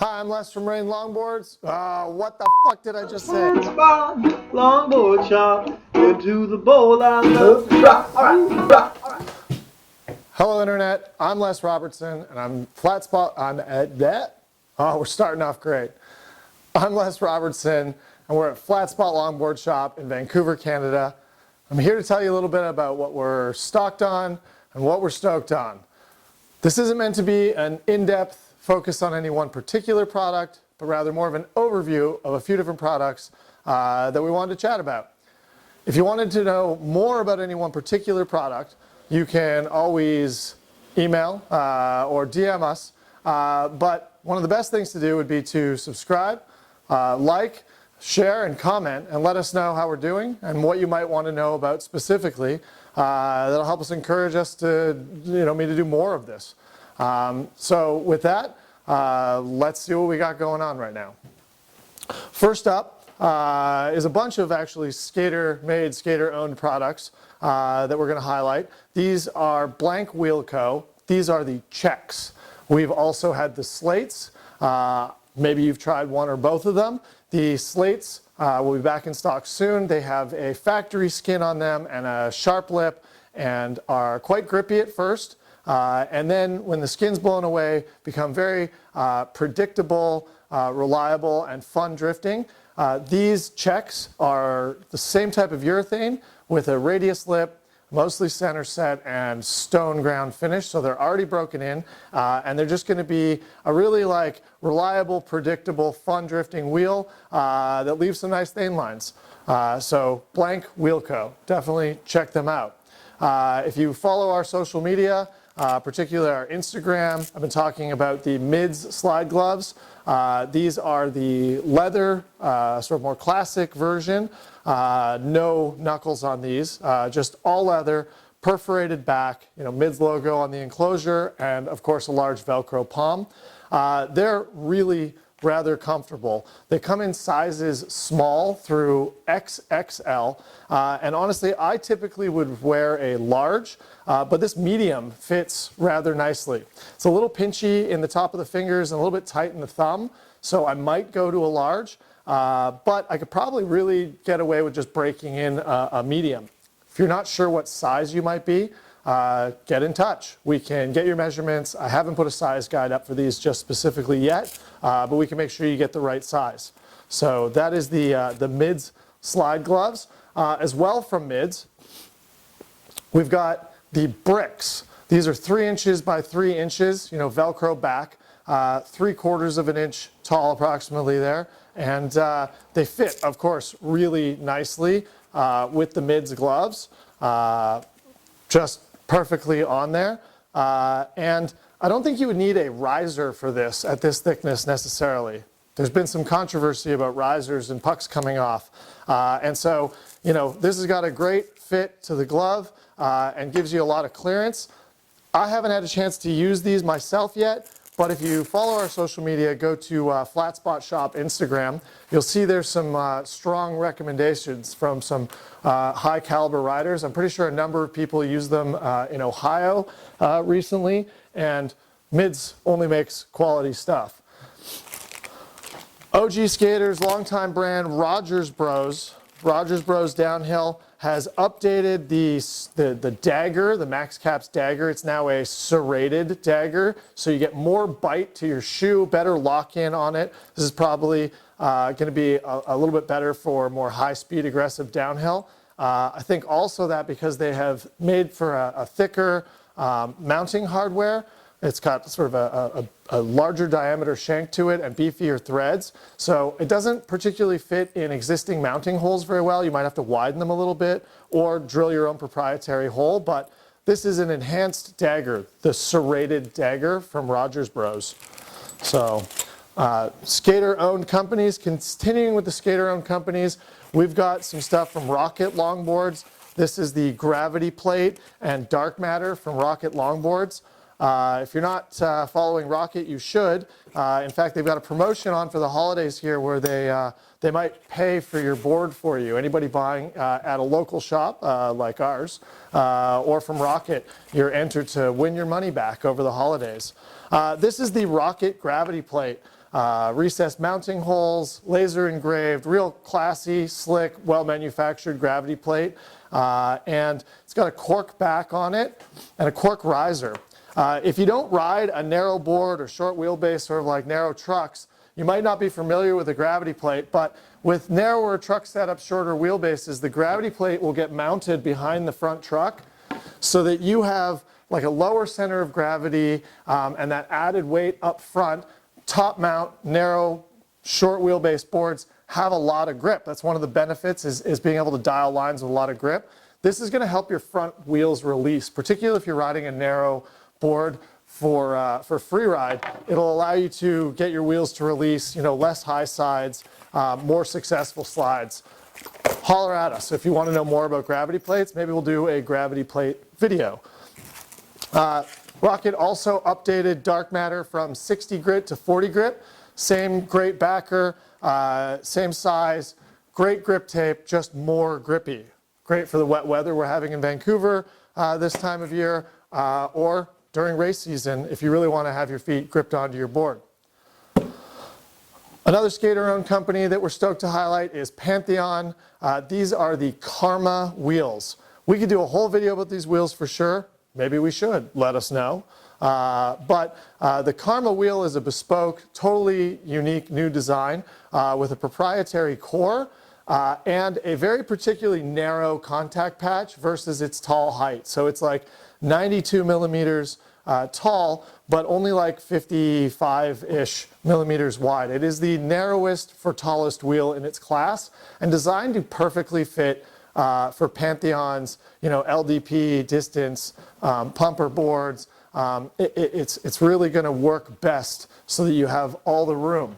Hi, I'm Les from Longboards. What the fuck did I just say? Flatspot, longboard shop, into the bowl I love to rock. Alright. Hello, Internet. I'm Les Robertson, and I'm Flatspot. I'm at that. Oh, we're starting off great. I'm Les Robertson, and we're at Flatspot Longboard Shop in Vancouver, Canada. I'm here to tell you a little bit about what we're stocked on and what we're stoked on. This isn't meant to be an in-depth focus on any one particular product, but rather more of an overview of a few different products that we wanted to chat about. If you wanted to know more about any one particular product, you can always email or DM us, but one of the best things to do would be to subscribe, like, share, and comment, and let us know how we're doing and what you might want to know about specifically. That'll help us encourage us to, me to do more of this. So with that, let's see what we got going on right now. First up is a bunch of actually skater-made, skater-owned products that we're going to highlight. These are Blank Wheel Co. These are the checks. We've also had the slates. Maybe you've tried one or both of them. The slates will be back in stock soon. They have a factory skin on them and a sharp lip and are quite grippy at first. And then when the skin's blown away, become very predictable, reliable, and fun drifting. These checks are the same type of urethane with a radius lip, mostly center set, and stone ground finish. So they're already broken in, and they're just going to be a really reliable, predictable, fun drifting wheel that leaves some nice stain lines. So Blank Wheel Co. Definitely check them out. If you follow our social media, particularly our Instagram, I've been talking about the MIDS slide gloves. These are the leather, sort of more classic version. No knuckles on these, just all leather, perforated back, MIDS logo on the enclosure, and of course a large Velcro palm. They're really rather comfortable. They come in sizes small through XXL, and honestly I typically would wear a large, but this medium fits rather nicely. It's a little pinchy in the top of the fingers and a little bit tight in the thumb, so I might go to a large, but I could probably really get away with just breaking in a medium. If you're not sure what size you might be, get in touch. We can get your measurements. I haven't put a size guide up for these just specifically yet, but we can make sure you get the right size. So that is the MIDS slide gloves. As well from MIDS, we've got the bricks. These are 3 inches by 3 inches, Velcro back, 3/4 of an inch tall approximately there. And they fit, of course, really nicely with the MIDS gloves. Just perfectly on there. And I don't think you would need a riser for this at this thickness necessarily. There's been some controversy about risers and pucks coming off. And so, this has got a great fit to the glove and gives you a lot of clearance. I haven't had a chance to use these myself yet, but if you follow our social media, go to Flatspot Shop Instagram, you'll see there's some strong recommendations from some high caliber riders. I'm pretty sure a number of people use them in Ohio recently, and MIDS only makes quality stuff. OG skaters, longtime brand, Rogers Bros. Rogers Bros Downhill has updated the Dagger, the Max Caps Dagger. It's now a serrated Dagger, so you get more bite to your shoe, better lock-in on it. This is probably going to be a little bit better for more high-speed, aggressive downhill. I think also that because they have made for a thicker mounting hardware, it's got sort of a larger diameter shank to it and beefier threads. So it doesn't particularly fit in existing mounting holes very well. You might have to widen them a little bit or drill your own proprietary hole. But this is an enhanced Dagger, the serrated Dagger from Rogers Bros. So skater-owned companies, continuing with the skater-owned companies, we've got some stuff from Rocket Longboards. This is the Gravity Plate and Dark Matter from Rocket Longboards. If you're not following Rocket, you should. In fact, they've got a promotion on for the holidays here where they might pay for your board for you. Anybody buying at a local shop like ours or from Rocket, you're entered to win your money back over the holidays. This is the Rocket Gravity Plate. recessed mounting holes, laser engraved, real classy, slick, well-manufactured gravity plate. And it's got a cork back on it and a cork riser. If you don't ride a narrow board or short wheelbase, sort of like narrow trucks, you might not be familiar with the gravity plate, but with narrower truck setups, shorter wheelbases, the gravity plate will get mounted behind the front truck so that you have like a lower center of gravity and that added weight up front. Top mount, narrow, short wheelbase boards have a lot of grip. That's one of the benefits is being able to dial lines with a lot of grip. This is going to help your front wheels release, particularly if you're riding a narrow board for free ride. It'll allow you to get your wheels to release, less high sides, more successful slides. Holler at us if you want to know more about gravity plates. Maybe we'll do a gravity plate video. Rocket also updated dark matter from 60 grit to 40 grit. Same great backer, same size, great grip tape, just more grippy. Great for the wet weather we're having in Vancouver this time of year, or during race season if you really want to have your feet gripped onto your board. Another skater-owned company that we're stoked to highlight is Pantheon. These are the Karma wheels. We could do a whole video about these wheels for sure. Maybe we should, let us know. But the Karma wheel is a bespoke, totally unique new design with a proprietary core and a very particularly narrow contact patch versus its tall height. So it's like 92 millimeters tall, but only like 55-ish millimeters wide. It is the narrowest for tallest wheel in its class and designed to perfectly fit for Pantheon's, LDP, distance, pumper boards. It's really going to work best so that you have all the room.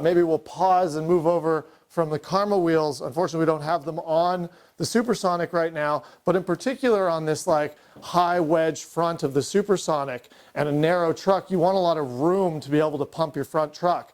Maybe we'll pause and move over from the Karma wheels. Unfortunately, we don't have them on the Supersonic right now, but in particular on this like high wedge front of the Supersonic and a narrow truck, you want a lot of room to be able to pump your front truck.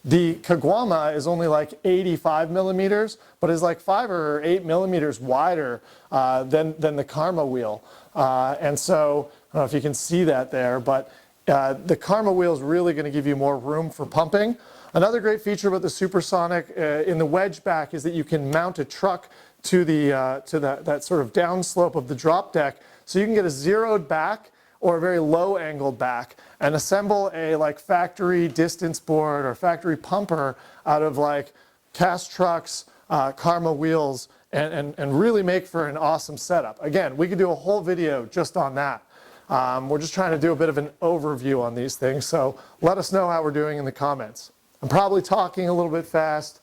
The Kagwama is only like 85 millimeters, but is like 5 or 8 millimeters wider than the Karma wheel. And so, I don't know if you can see that there, but the Karma wheel is really going to give you more room for pumping. Another great feature about the Supersonic in the wedge back is that you can mount a truck to that sort of downslope of the drop deck, so you can get a zeroed back or a very low angled back and assemble a like factory distance board or factory pumper out of like cast trucks, Karma wheels, and really make for an awesome setup. Again, we could do a whole video just on that. We're just trying to do a bit of an overview on these things, so let us know how we're doing in the comments. I'm probably talking a little bit fast,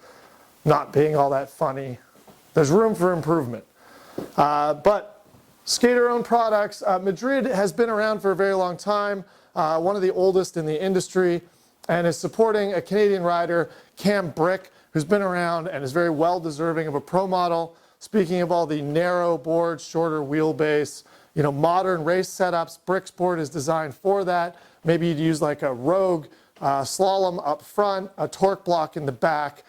not being all that funny. There's room for improvement. But skater-owned products, Madrid has been around for a very long time, one of the oldest in the industry, and is supporting a Canadian rider, Cam Brick, who's been around and is very well deserving of a pro model. Speaking of all the narrow boards, shorter wheelbase, modern race setups, Brick's board is designed for that. Maybe you'd use like a Rogue slalom up front, a torque block in the back.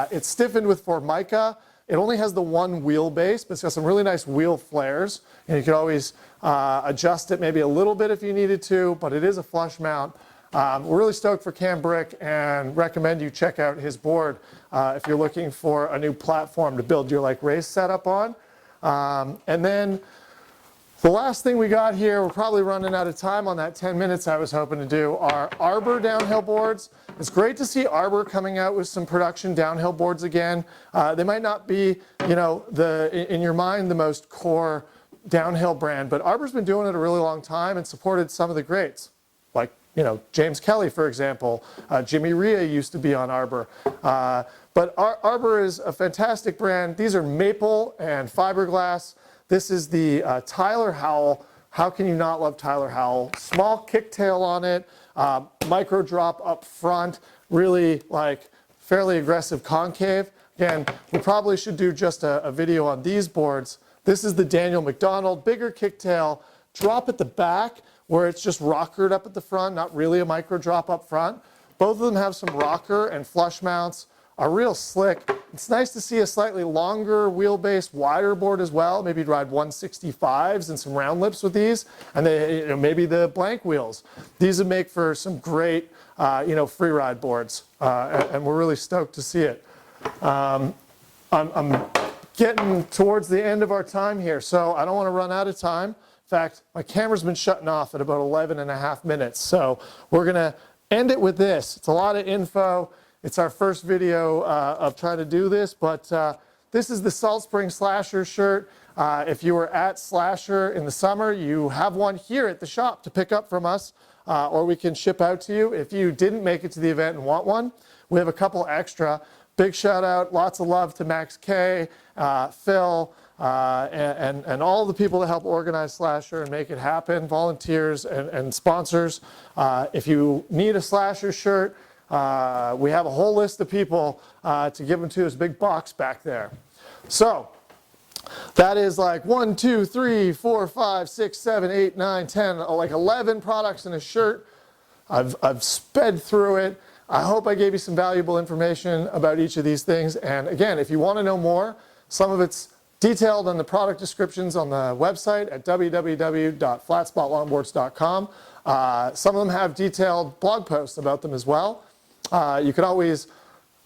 It's stiffened with Formica. It only has the one wheelbase, but it's got some really nice wheel flares. And you could always adjust it maybe a little bit if you needed to, but it is a flush mount. We're really stoked for Cam Brick and recommend you check out his board if you're looking for a new platform to build your like race setup on. And then the last thing we got here, we're probably running out of time on that 10 minutes I was hoping to do, are Arbor downhill boards. It's great to see Arbor coming out with some production downhill boards again. They might not be, in your mind, the most core downhill brand, but Arbor's been doing it a really long time and supported some of the greats. Like, James Kelly, for example. Jimmy Rhea used to be on Arbor. But Arbor is a fantastic brand. These are maple and fiberglass. This is the Tyler Howell. How can you not love Tyler Howell? Small kicktail on it, micro drop up front, really like fairly aggressive concave. Again, we probably should do just a video on these boards. This is the Daniel Macdonald, bigger kicktail, drop at the back where it's just rockered up at the front, not really a micro drop up front. Both of them have some rocker and flush mounts, are real slick. It's nice to see a slightly longer wheelbase, wider board as well. Maybe you'd ride 165s and some round lips with these, and then maybe the blank wheels. These would make for some great free ride boards, and we're really stoked to see it. I'm getting towards the end of our time here, so I don't want to run out of time. In fact, my camera's been shutting off at about 11 and a half minutes, so we're going to end it with this. It's a lot of info. It's our first video of trying to do this, but this is the Salt Spring Slasher shirt. If you were at Slasher in the summer, you have one here at the shop to pick up from us, or we can ship out to you. If you didn't make it to the event and want one, we have a couple extra. Big shout out, lots of love to Max K, Phil, and all the people that help organize Slasher and make it happen, volunteers and sponsors. If you need a Slasher shirt, we have a whole list of people to give them to. There's a big box back there. So that is like 1, 2, 3, 4, 5, 6, 7, 8, 9, 10, like 11 products in a shirt. I've sped through it. I hope I gave you some valuable information about each of these things. And again, if you want to know more, some of it's detailed in the product descriptions on the website at www.flatspotlongboards.com. Some of them have detailed blog posts about them as well. You can always,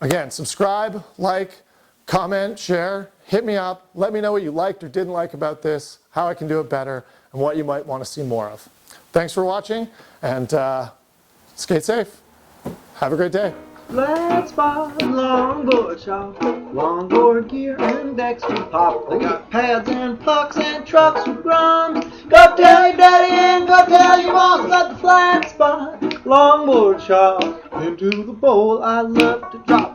again, subscribe, like, comment, share, hit me up, let me know what you liked or didn't like about this, how I can do it better, and what you might want to see more of. Thanks for watching, and skate safe. Have a great day. Flatspot Longboard Shop, longboard gear and decks to pop. They got pads and pucks and trucks with drums. Go tell your daddy and go tell your mom about the Flatspot Longboard Shop. Into the bowl I love to drop.